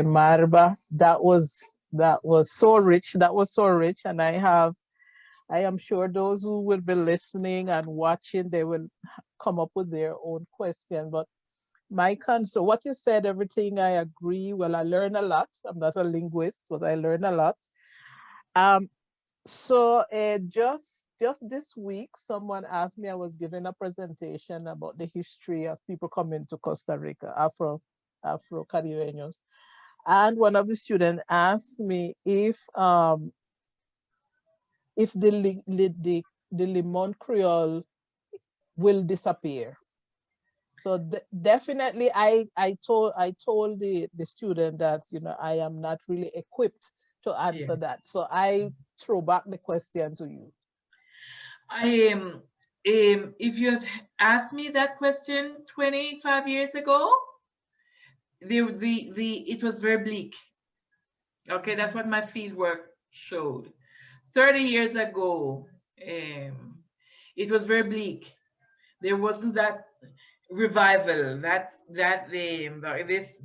Marva. That was so rich. That was so rich, and I am sure those who will be listening and watching, they will come up with their own question. But my concern, what you said, everything I agree. Well, I learn a lot. I'm not a linguist, but I learn a lot. Um, so just this week, someone asked me. I was giving a presentation about the history of people coming to Costa Rica, Afro Caribbeans, and one of the students asked me if the Limon Creole will disappear. So definitely, I told the student that I am not really equipped to Yeah. answer that. So I throw back the question to you. I am. If you had asked me that question 25 years ago, it was very bleak. Okay, that's what my field work showed. 30 years ago, it was very bleak. There wasn't that revival,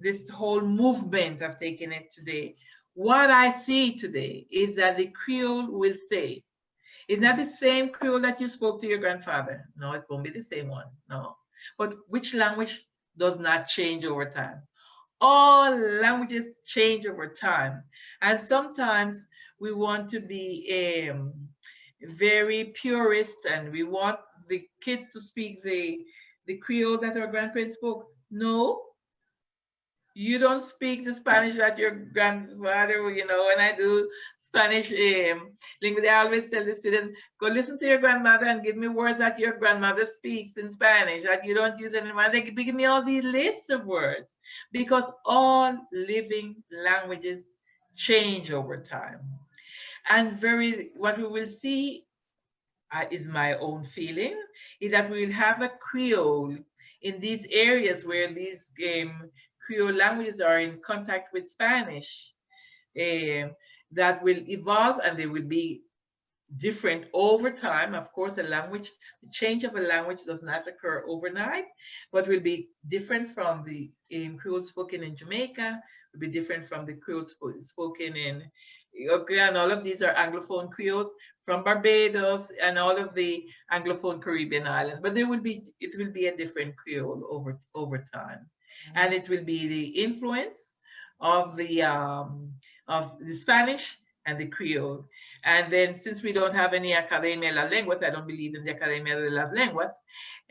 this whole movement of taking it today. What I see today is that the Creole will stay. It's not the same Creole that you spoke to your grandfather. No, it won't be the same one. No. But which language does not change over time? All languages change over time. And sometimes we want to be very purist and we want the kids to speak the Creole that our grandparents spoke. No, you don't speak the Spanish that your grandfather, when I do Spanish language, I always tell the student, go listen to your grandmother and give me words that your grandmother speaks in Spanish that you don't use anymore. They give me all these lists of words because all living languages change over time. And what we will see is my own feeling, is that we will have a Creole in these areas where these Creole languages are in contact with Spanish, um, that will evolve and they will be different over time. Of course, the change of a language does not occur overnight, but will be different from the Creole spoken in Jamaica, will be different from the Creole spoken in, okay, and all of these are Anglophone Creoles from Barbados and all of the Anglophone Caribbean islands. But it will be a different Creole over time, and it will be the influence of the Spanish and the Creole. And then, since we don't have any Academia de las Lenguas, I don't believe in the Academia de las Lenguas,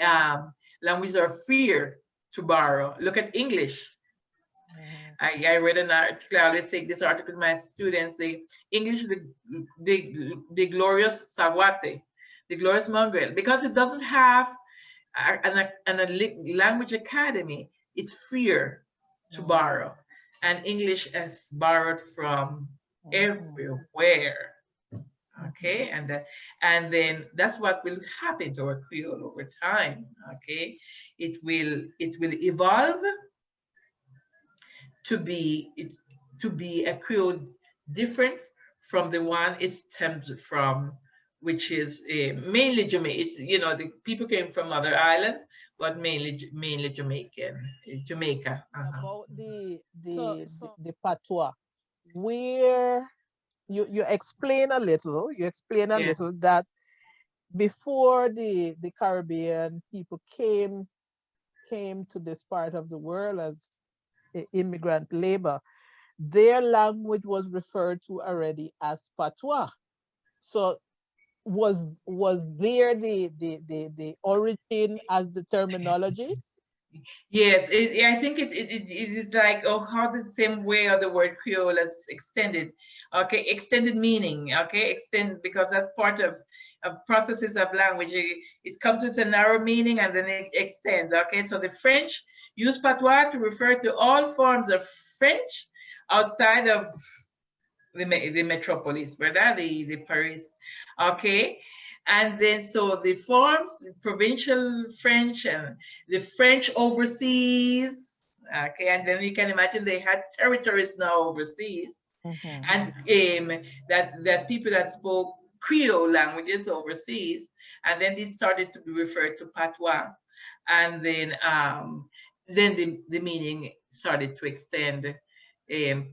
um, languages are freer to borrow. Look at English. Mhm. I read an article, I always take this article to my students, the English, the glorious Saguate, the glorious mongrel, because it doesn't have a language academy, it's freer to Mhm. borrow. And English is borrowed from Mhm. everywhere. Mhm. Okay, and then that's what will happen to our Creole over time. Okay, it will evolve to be it, to be a Creole different from the one it stems from, which is mainly Jamaica. The people came from other islands, but mainly Jamaica. And about So, the patois, where you explain a little, Yeah. that before the Caribbean people came to this part of the world as immigrant labor, their language was referred to already as patois. So was there the origin as the terminology? Yes, I think it is like, oh, how the same way of the word Creole is extended. Okay, extended meaning. Okay, extend, because that's part of processes of language. It comes with a narrow meaning and then it extends. Okay, so the French use patois to refer to all forms of French outside of the metropolis, ¿verdad? The Paris. Okay. And then, so the forms, provincial French and the French overseas. Okay. And then you can imagine they had territories now overseas. Mhm. And that people that spoke Creole languages overseas. And then these started to be referred to patois. And then then the meaning started to extend, the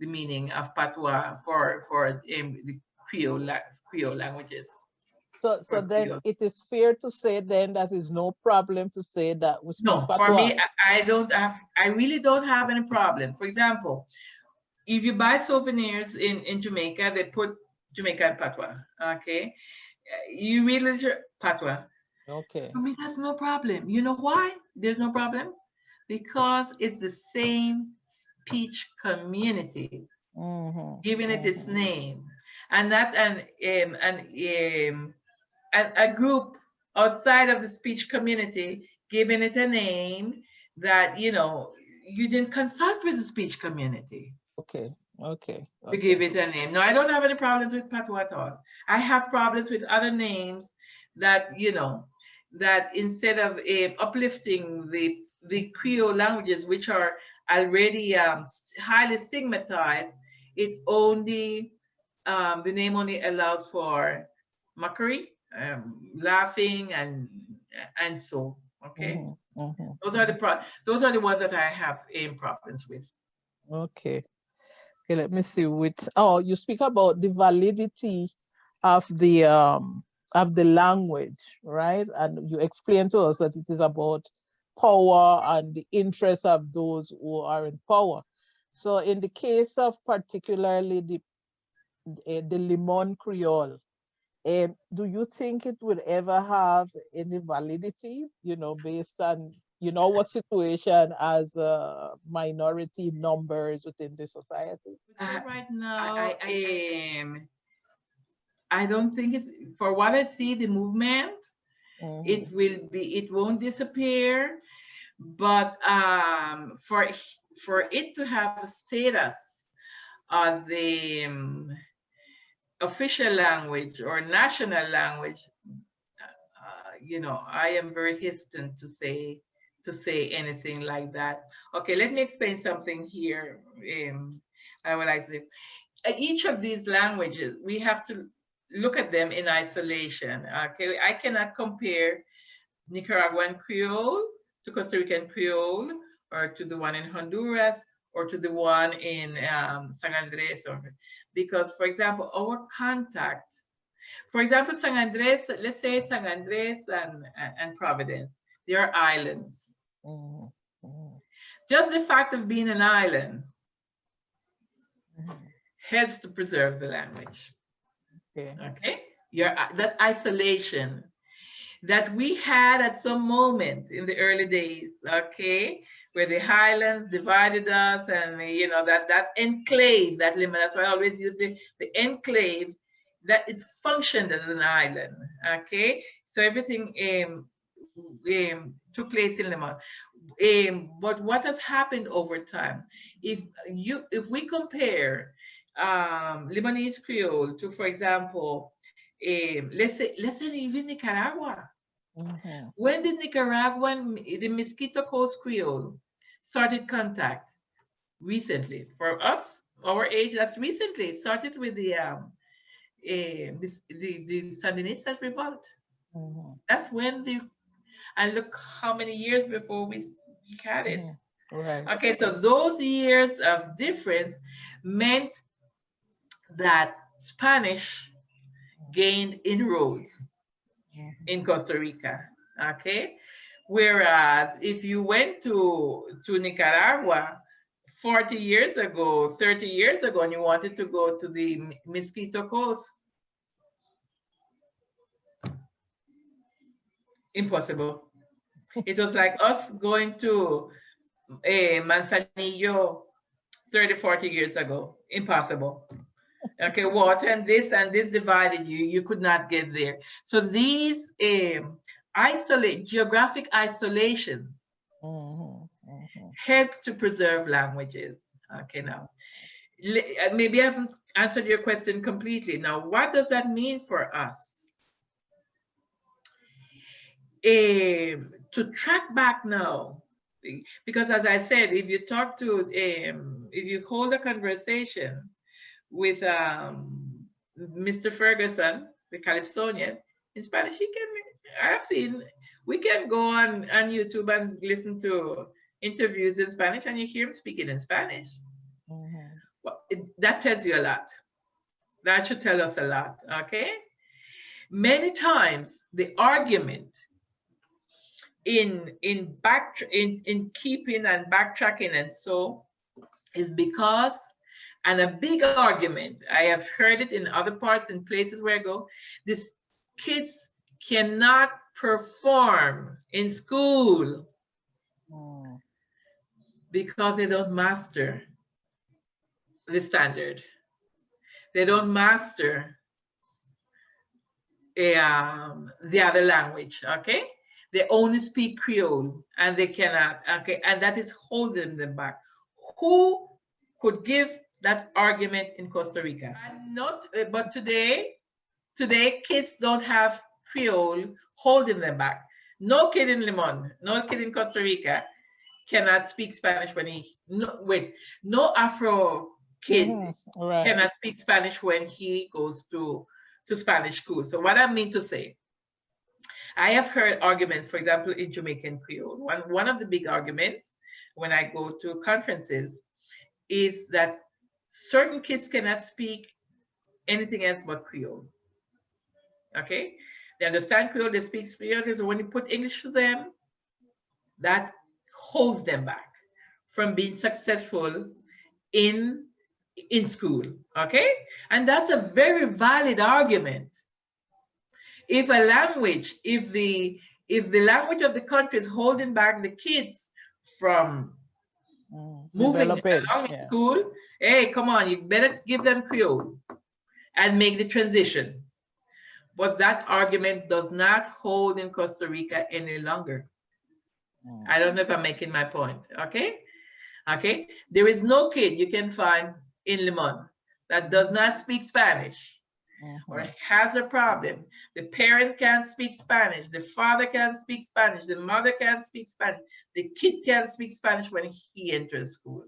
meaning of patois for the Creole languages. So For then Creole. it is fair to say then that is no problem to say that we speak No, for patois. me, I really don't have any problem. For example, if you buy souvenirs in Jamaica, they put Jamaican patois. Okay, you read literature patois. Okay. For me, that's no problem. You know why? There's no problem because it's the same speech community Mm-hmm. giving it its Mm-hmm. name, and that and a group outside of the speech community giving it a name that you didn't consult with the speech community Okay. Okay. to give Okay. it a name. No, I don't have any problems with patois at all. I have problems with other names that that instead of uplifting the Creole languages, which are already highly stigmatized, it only the name only allows for mockery, laughing, and so okay. Mm-hmm. Mm-hmm. Those are the ones that I have problems with. Okay. Okay, let me see which. Oh, you speak about the validity of the language, right? And you explain to us that it is about power and the interests of those who are in power. So, in the case of particularly the Limon Creole, do you think it will ever have any validity? Based on what situation as minority numbers within the society? Right now, I don't think it's, for what I see, the movement, Mm-hmm. it won't disappear, but for it to have a status as the official language or national language, I am very hesitant to say anything like that. Okay, let me explain something here. I would like to say, each of these languages, we have to look at them in isolation. Okay, I cannot compare Nicaraguan Creole to Costa Rican Creole, or to the one in Honduras, or to the one in San Andres, because, for example, our contact, for example, San Andres, let's say San Andres and Providence, they are islands. Mm-hmm. Mm-hmm. Just the fact of being an island Mm-hmm. helps to preserve the language. Okay. Okay, that isolation that we had at some moment in the early days, okay, where the highlands divided us, and that enclave, that limit. That's why I always use the enclave, that it functioned as an island, okay. So everything took place in Limon. But what has happened over time, if we compare Lebanese Creole to, for example, let's say even Nicaragua. Mm-hmm. When the Mosquito Coast Creole started contact recently, for us, our age, that's recently. It started with the Sandinistas revolt. Mm-hmm. That's when and look how many years before we had it. Mm-hmm. Right. Okay, so those years of difference meant that Spanish gained inroads Mm-hmm. in Costa Rica. Okay, whereas if you went to Nicaragua 40 years ago, 30 years ago, and you wanted to go to the Mosquito Coast, impossible. It was like us going to Manzanillo 30, 40 years ago. Impossible. Okay, water and this divided you. You could not get there. So these geographic isolation Mm-hmm. Mm-hmm. help to preserve languages. Okay, now maybe I haven't answered your question completely. Now, what does that mean for us? To track back now, because as I said, if you talk to, if you hold a conversation with Mr. Ferguson, the Calypsonian, in Spanish, I've seen We can go on YouTube and listen to interviews in Spanish, and you hear him speaking in Spanish. Well, that tells you a lot. That should tell us a lot, okay? Many times the argument in keeping and backtracking and so is because, and a big argument, I have heard it in other parts, in places where I go, these kids cannot perform in school because they don't master the standard. They don't master the other language, okay? They only speak Creole and they cannot, okay? And that is holding them back. Who could give that argument in Costa Rica? And not, but today kids don't have Creole holding them back. No kid in Limon, no kid in Costa Rica cannot speak Spanish when no Afro kid cannot speak Spanish when he goes to Spanish school. So what I mean to say, I have heard arguments, for example, in Jamaican Creole. One of the big arguments when I go to conferences is that certain kids cannot speak anything else but Creole. Okay? They understand Creole, they speak Creole, so when you put English to them, that holds them back from being successful in school. Okay? And that's a very valid argument. If a language, if the language of the country is holding back the kids from moving along in school, hey, come on, you better give them Creole and make the transition. But that argument does not hold in Costa Rica any longer. I don't know if I'm making my point, okay? Okay, there is no kid you can find in Limon that does not speak Spanish or has a problem. The parent can't speak Spanish, the father can't speak Spanish, the mother can't speak Spanish, the kid can't speak Spanish when he enters school.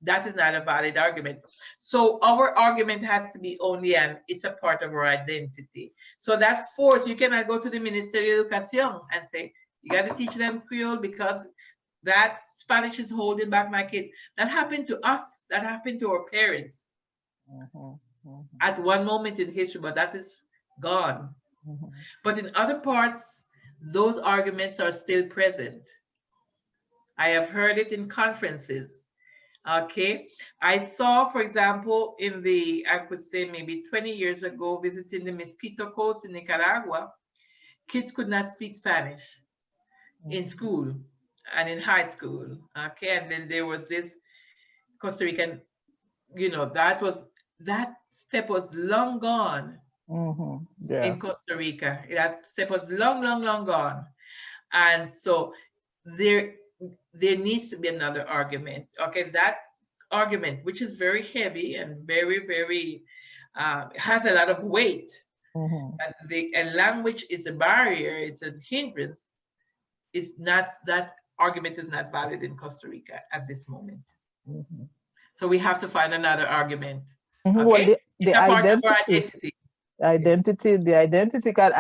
That is not a valid argument. So our argument has to be only it's a part of our identity. So that force, you cannot go to the Ministerio de Educación and say, you got to teach them Creole because that Spanish is holding back my kid. That happened to us. That happened to our parents at one moment in history, but that is gone. But in other parts, those arguments are still present. I have heard it in conferences. Okay, I saw, for example, I could say maybe 20 years ago, visiting the Mosquito Coast in Nicaragua, kids could not speak Spanish in school and in high school. Okay, and then there was this Costa Rican, that step was long gone in Costa Rica. That step was long gone. And so there needs to be another argument. Okay, that argument, which is very heavy and very, very, has a lot of weight. A language is a barrier, it's a hindrance. It's not, that argument is not valid in Costa Rica at this moment. So we have to find another argument. Okay? Well, the identity. The identity card.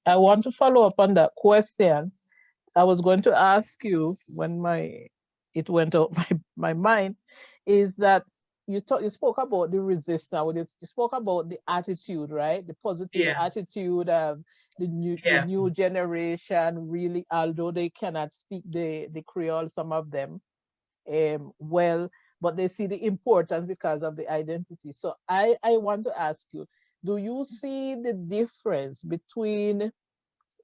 I want to follow up on that question. I was going to ask you when it went out my mind, is that you spoke about the resistance. You spoke about the attitude, right? The positive attitude of the new generation. Really, although they cannot speak the Creole, some of them, well, but they see the importance because of the identity. So I want to ask you, do you see the difference between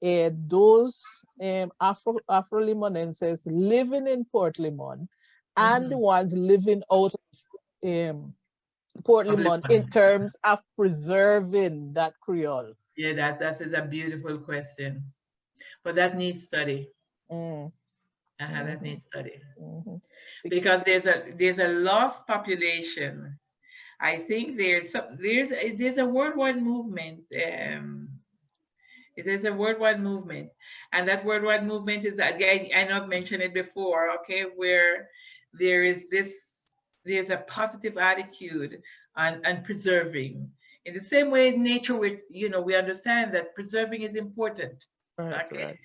those Afro-Limonenses living in Port Limon and the ones living out of Port Limon in terms of preserving that Creole? Yeah, that is a beautiful question, but that needs study. That needs study because there's a lost population. I think there's a worldwide movement. It is a worldwide movement, and that worldwide movement is, again, I not mentioned it before. Okay, where there's a positive attitude and preserving. In the same way, nature, we understand that preserving is important. Right, Okay. right.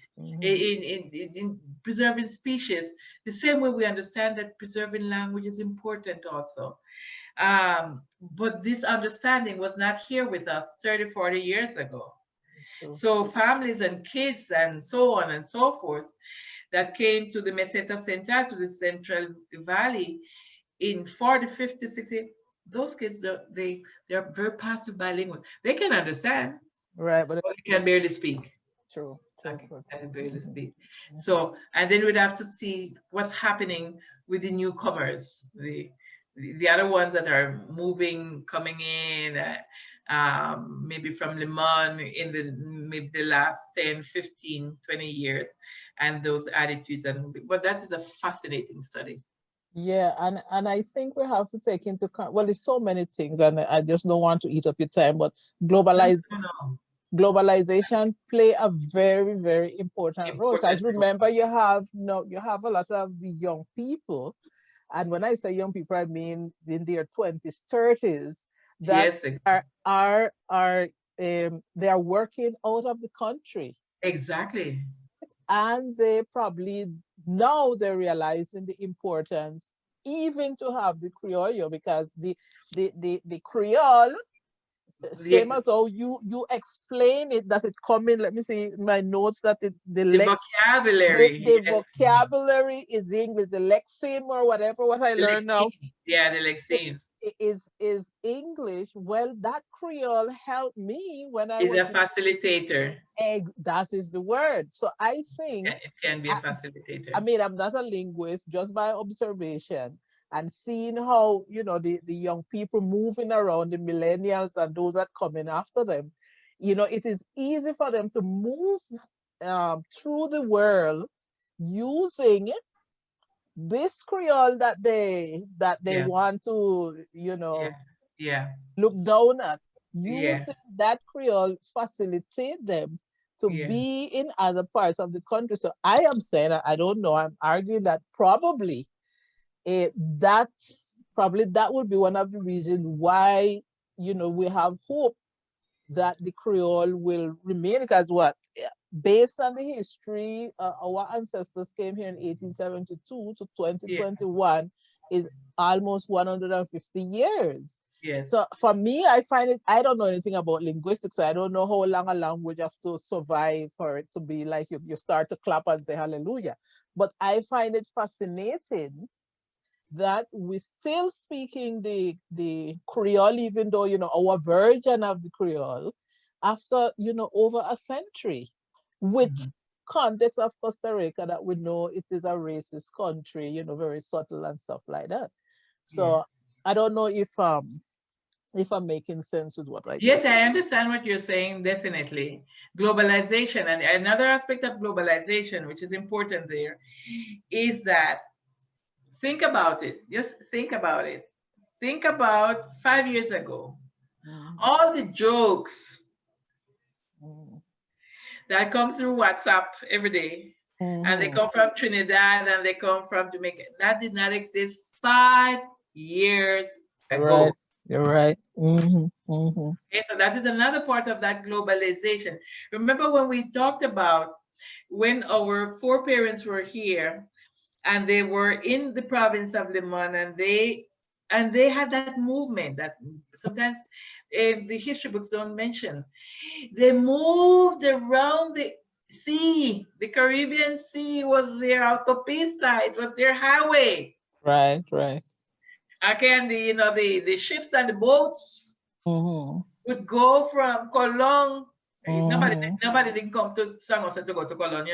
In preserving species, the same way we understand that preserving language is important also. But this understanding was not here with us 30, 40 years ago. True. So families and kids and so on and so forth that came to the Meseta Central, to the Central Valley in 40, 50, 60, those kids, they're very passive bilingual. They can understand, Right, but but they can barely speak. true, true, Okay, true, I true. can barely Mhm, speak. mhm. So, and then we'd have to see what's happening with the newcomers, the other ones that are moving, coming in, maybe from Limon in the maybe the last 10, 15, 20 years, and those attitudes. And but that is a fascinating study. Yeah, and I think we have to take into account, well, there's so many things, and I just don't want to eat up your time, but No, globalize no, no. globalization play a very, very important role. Important. Because remember, you have no, you have a lot of the young people, and when I say young people, I mean in their 20s, 30s, that Yes, are they are working out of the country, exactly. and they probably now they're realizing the importance even to have the Creole, because the Creole, same The, as how you explain it, that it come in, let me see my notes, that the the lex vocabulary, the yes, vocabulary is English, the lexeme or whatever, what I the learned now, lexemes. Yeah, the it, lexemes is English. Well, that Creole helped me when I is was a facilitator. egg. That is the word. So I think, It can be a I, I facilitator. mean, I'm not a linguist, just by observation and seeing how, the young people moving around, the millennials and those that coming after them, it is easy for them to move through the world using this Creole that they Yeah, want to, yeah, yeah, look down at, yeah, using that Creole facilitate them to yeah, be in other parts of the country. So I am saying, I don't know, I'm arguing that eh, that that would be one of the reasons why, we have hope that the Creole will remain, because what? Based on the history, our ancestors came here in 1872 to yeah, 2021 is almost 150 years. yes, So for me, I find it, I don't know anything about linguistics, so I don't know how long a language has to survive for it to be like you start to clap and say hallelujah. But I find it fascinating that we're still speaking the Creole, even though, our version of the Creole, after, over a century, which mhm, context of Costa Rica, that we know it is a racist country, very subtle and stuff like that. yeah. So I don't know if I'm making sense with what I Yes, just I said. understand what you're saying, definitely. Globalization, and another aspect of globalization, which is important there, is that think about it. Just think about it. Think about 5 years ago. Mhm, All the jokes mhm, that come through WhatsApp every day, and they mhm. come from Trinidad and they come from Jamaica. That did not exist 5 years You're right. ago. You're right. Hmm. Okay, so that is another part of that globalization. Remember when we talked about when our foreparents were here and they were in the province of Limon, and they had that movement that sometimes the history books don't mention. They moved around the sea. The Caribbean Sea was their autopista. It was their highway. Right, right. Okay, and the ships and the boats Hmm. would go from Cologne. Nobody, Hmm. nobody didn't come to San Jose to go to Cologne.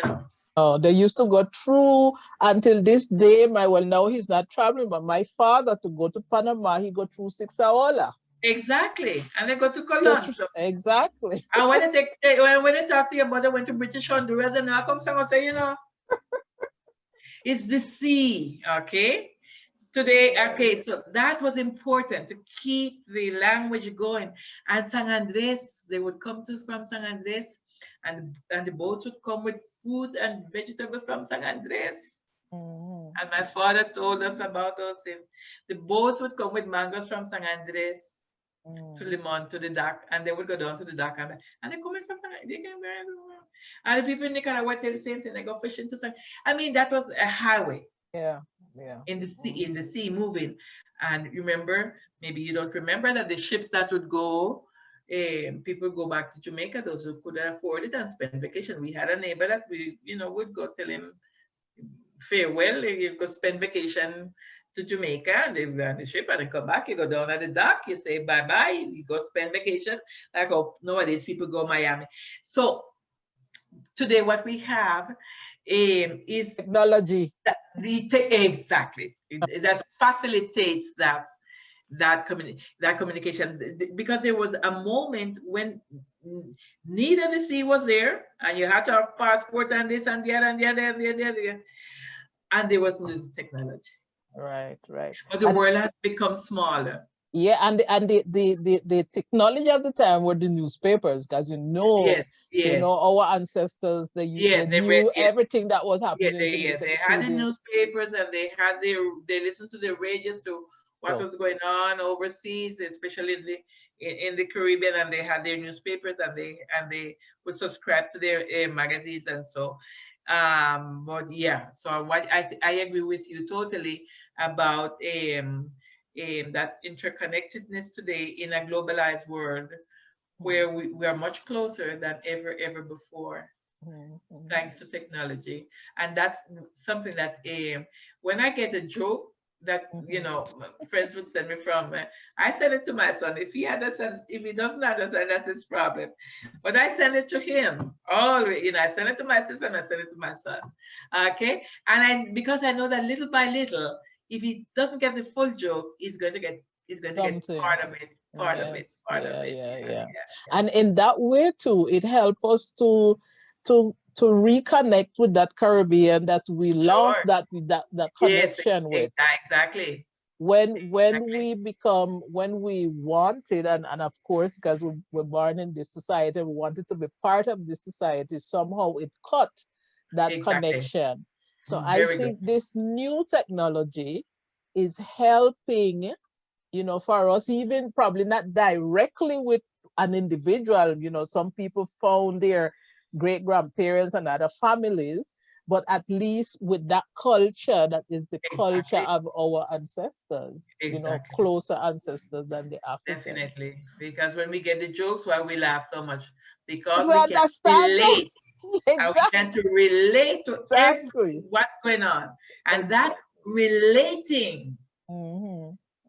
Oh, they used to go through until this day. Well, now he's not traveling, but my father, to go to Panama, he go through Sixaola. Exactly, and they go to Go Cologne. through, So, exactly. and when they talk to you about they went to British Honduras and now come San Jose, it's the sea. Okay, today, okay, so that was important to keep the language going. And San Andres, they would come to from San Andres, and the boats would come with food and vegetables from San Andres. Mhm. And my father told us about those things. The boats would come with mangoes from San Andres. to Limon, to the dock, and they would go down to the dock, and they come in from they came everywhere. And the people in Nicaragua tell the same thing. They go fishing to some. I mean, that was a highway. Yeah, yeah. In the sea moving. And remember, maybe you don't remember that the ships that would go, people go back to Jamaica, those who could afford it and spend vacation. We had a neighbor that we, would go tell him farewell, you go spend vacation to Jamaica, and they were on the ship and then come back, you go down at the dock, you say bye-bye, you go spend vacation. Like, oh, nowadays people go Miami. So today what we have is technology. Exactly. That facilitates that communication, because there was a moment when neither the sea was there, and you had to have passport and this and the other and the other and the other, and the other, and there was no technology. Right. But the world has become smaller. Yeah, and the technology at the time were the newspapers, because Yes. Our ancestors, they knew everything that was happening. They had the newspapers, and they listened to the radios to what was going on overseas, especially in the Caribbean, and they had their newspapers, and they would subscribe to their magazines, and so. But yeah, so what I agree with you totally about that interconnectedness today in a globalized world, where we are much closer than ever before, thanks to technology. And that's something that when I get a joke that friends would send me from, I send it to my son. If he understands, if he doesn't understand, that's his problem. But I send it to him always. I send it to my sister and I send it to my son. Okay, and because I know that little by little, if he doesn't get the full joke, he's going to get part of it. Yeah. And in that way too, it helps us to reconnect with that Caribbean that we lost that connection with. Exactly. When we wanted, and of course, because we're born in this society, we wanted to be part of this society, somehow it cut that connection. So I think this new technology is helping, for us, even probably not directly with an individual. Some people found their great grandparents and other families, but at least with that culture that is the culture of our ancestors, closer ancestors than the Africans. Definitely, because when we get the jokes, why we laugh so much? Because we understand relate. And we can relate to what's going on, and that relating.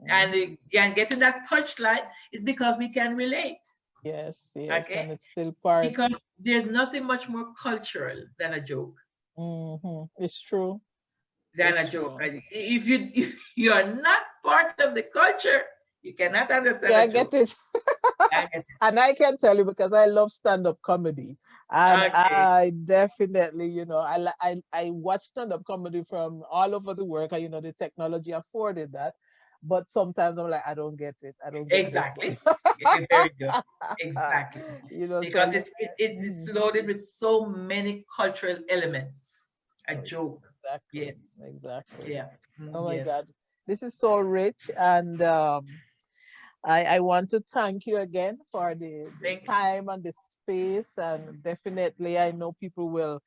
And getting that touchlight is because we can relate. Yes, okay? And it's still part. Because there's nothing much more cultural than a joke. It's true. Than a joke. If you are not part of the culture, you cannot understand. I get it. And I can tell you, because I love stand-up comedy, and I definitely, I watch stand-up comedy from all over the world. The technology afforded that. But sometimes I'm like, I don't get it. I don't get exactly. Very good. Exactly. Because so it's loaded with so many cultural elements. A joke. Exactly. Yes. Exactly. Yeah. Oh my God, this is so rich, and I want to thank you again for the time and the space, and definitely I know people will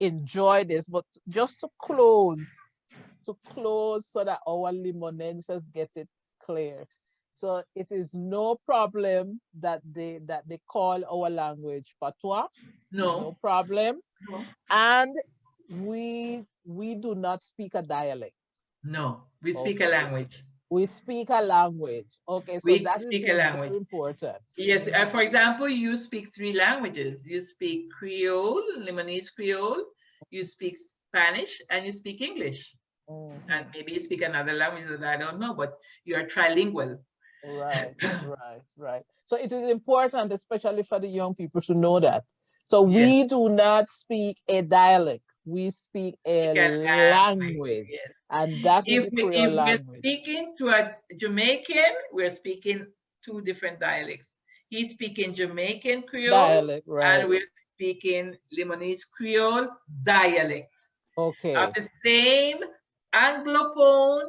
enjoy this. But just to close, so that our Limonenses get it clear. So it is no problem that they call our language patois. No problem. No. And we do not speak a dialect. No, we speak a language. We speak a language. Okay, so that is very important. Yes, for example, you speak 3 languages. You speak Creole, Limonese Creole, you speak Spanish, and you speak English. And maybe you speak another language that I don't know, but you are trilingual. Right. So it is important, especially for the young people, to know that. So we do not speak a dialect. We speak a language. Yes. And that is the Creole language. If we're speaking to a Jamaican, we're speaking 2 different dialects. He's speaking Jamaican Creole, dialect, and we're speaking Limonese Creole dialect. Okay. Of the same Anglophone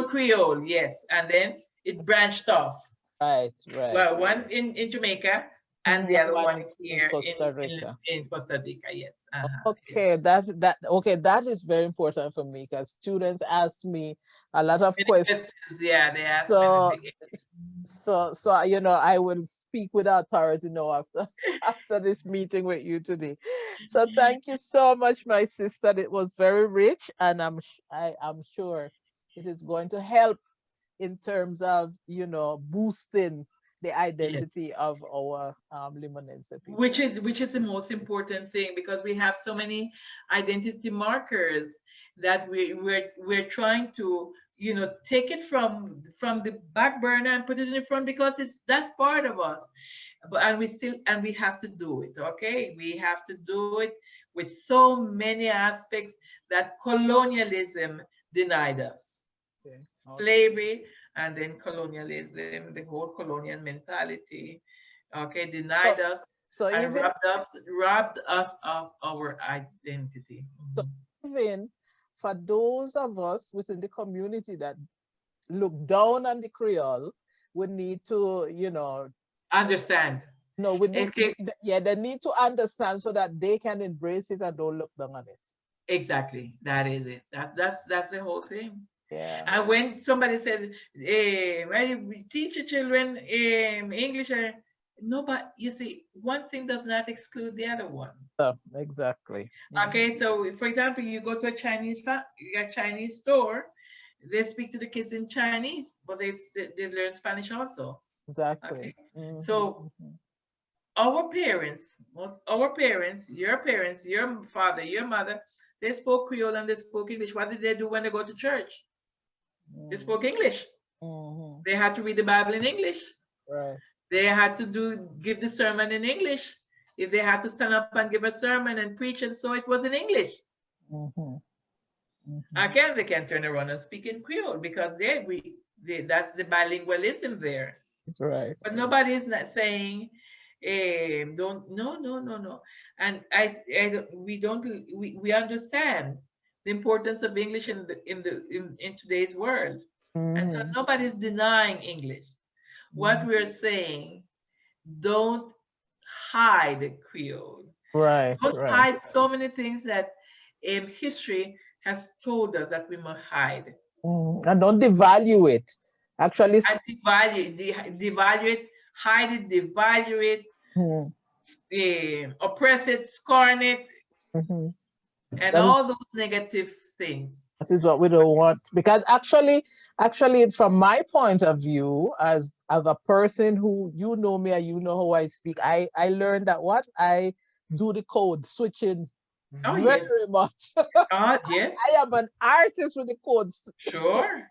Creole, yes. And then it branched off. Right, right. Well, one in Jamaica and the And other one one in here Costa Rica. in Costa Rica. Yes. Yes. Okay, that is very important for me because students ask me a lot of Many questions. questions. Yeah, they ask many So things. I will speak with authority now after after this meeting with you today. So thank you so much, my sister. It was very rich, and I am sure it is going to help in terms of boosting the Yes. identity of our Limonense Which people. is the most important thing, because we have so many identity markers that we're trying to take it from the back burner and put it in the front, because that's part of us. But and we have to do it. Okay, we have to do it with so many aspects that colonialism denied us. Okay. Okay. Slavery, and then colonialism, the whole colonial mentality, okay, So denied us so and even robbed us of our identity. so even for those of us within the community that look down on the Creole, we need to, Understand. no, we need, Okay, yeah, they need to understand so that they can embrace it and don't look down on it. exactly. That is it. That's the whole thing. Yeah. And when somebody said, well, you teach your children English, no, but you see, one thing does not exclude the other one. So, exactly. Okay, so for example, you go to a Chinese store, they speak to the kids in Chinese, but they learn Spanish also. Exactly. Okay, so our parents, our parents, your father, your mother, they spoke Creole and they spoke English. What did they do when they go to church? They Mm-hmm. spoke English. Mm-hmm. They had to read the Bible in English. Right. They had to give the sermon in English. If they had to stand up and give a sermon and preach, and so it was in English. Mm-hmm. Mm-hmm. Again, they can turn around and speak in Creole because that's the bilingualism there. Right. But nobody is not saying, don't, no, no, no, no. And we don't, we understand the importance of English in today's world. And so Mm-hmm. nobody's denying English. What Mm-hmm. we're saying, don't hide Creole. Right. Don't Right. hide so many things that history has told us that we must hide. And don't devalue it. Actually, And devalue it, hide it, devalue it, mm-hmm. oppress it, scorn it, Mm-hmm. and That is all those negative things. that is what we don't want, because actually from my point of view, as a person who, me and you know how I speak, I learned that what I do the code switching Oh yes. very much. Yes, I am an artist with the code switch. sure.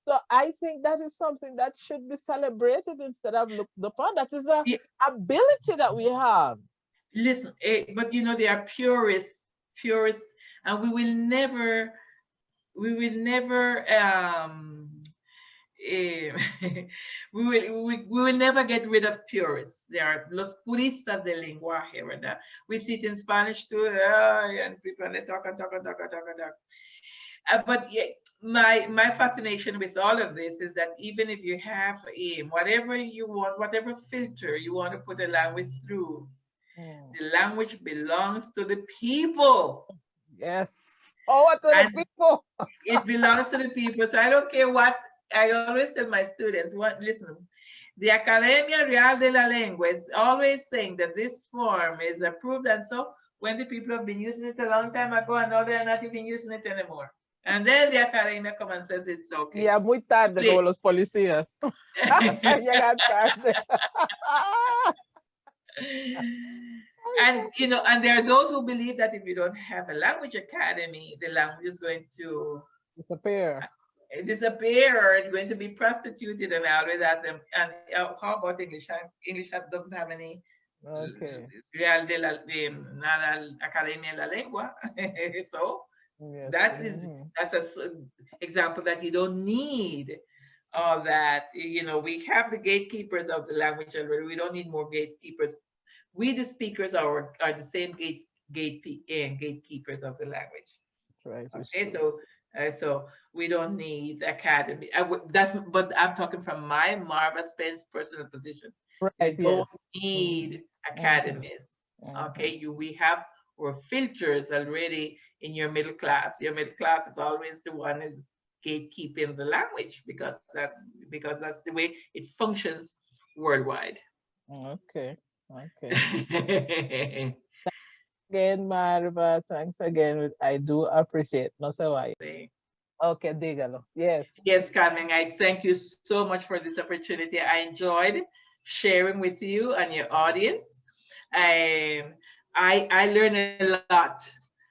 So I think that is something that should be celebrated instead of looked upon. That is a Yeah, ability that we have. listen, but they are purists, and we will never eh, we will never get rid of purists. They are los puristas del lenguaje, ¿verdad? We see it in Spanish too, and people and they talk and talk and talk and talk and talk. But yeah, my fascination with all of this is that even if you have whatever you want, whatever filter you want to put a language through, Mm. the language belongs to the people. Yes. Oh, what to the And people? it belongs to the people. So I don't care what I always tell my students. What listen, the Academia Real de la Lengua is always saying that this form is approved, and so when the people have been using it a long time ago and now they're not even using it anymore. And then the Academia comes and says it's okay. Ya muy tarde como Please. los policías. Llegan tarde. And and there are those who believe that if you don't have a language academy, the language is going to Disappear. disappear, or it's going to be prostituted. And I always ask them, and how about English? English doesn't have any Okay. Real de la nada Academia de la Lengua. So Yes. that is that's an example that you don't need all that. We have the gatekeepers of the language already. We don't need more gatekeepers. We, the speakers, are the same gatekeepers of the language. Right. It's Okay, true. so We don't need academy. But I'm talking from my Marva Spence personal position. We Right, don't yes. need Mhm, academies. Okay, mhm. we have our filters already in your middle class. Your middle class is always the one is gatekeeping the language because that's the way it functions worldwide. Okay, okay. Again, Marva, thanks again. I do appreciate. No sé why. Okay, dígalo. Yes. Yes, Carmen, I thank you so much for this opportunity. I enjoyed sharing with you and your audience. Um, I learn a lot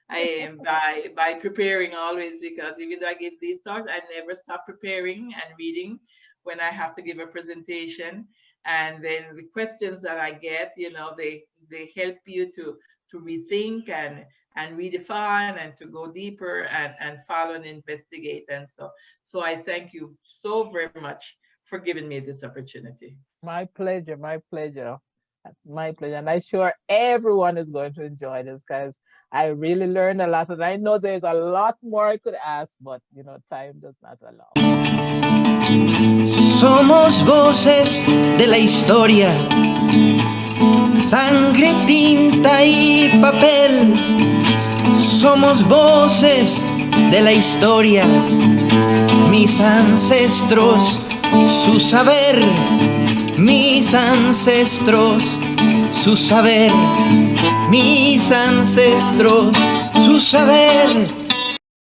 by preparing always, because even though I give these talks, I never stop preparing and reading when I have to give a presentation. And then the questions that I get, they help you to rethink and redefine and to go deeper and follow and investigate. And so I thank you so very much for giving me this opportunity. My pleasure, my pleasure. My pleasure. And I'm sure everyone is going to enjoy this because I really learned a lot. And I know there's a lot more I could ask, but time does not allow. Somos voces de la historia, sangre, tinta y papel. Somos voces de la historia, mis ancestros, su saber, mis ancestros, su saber, mis ancestros, su saber.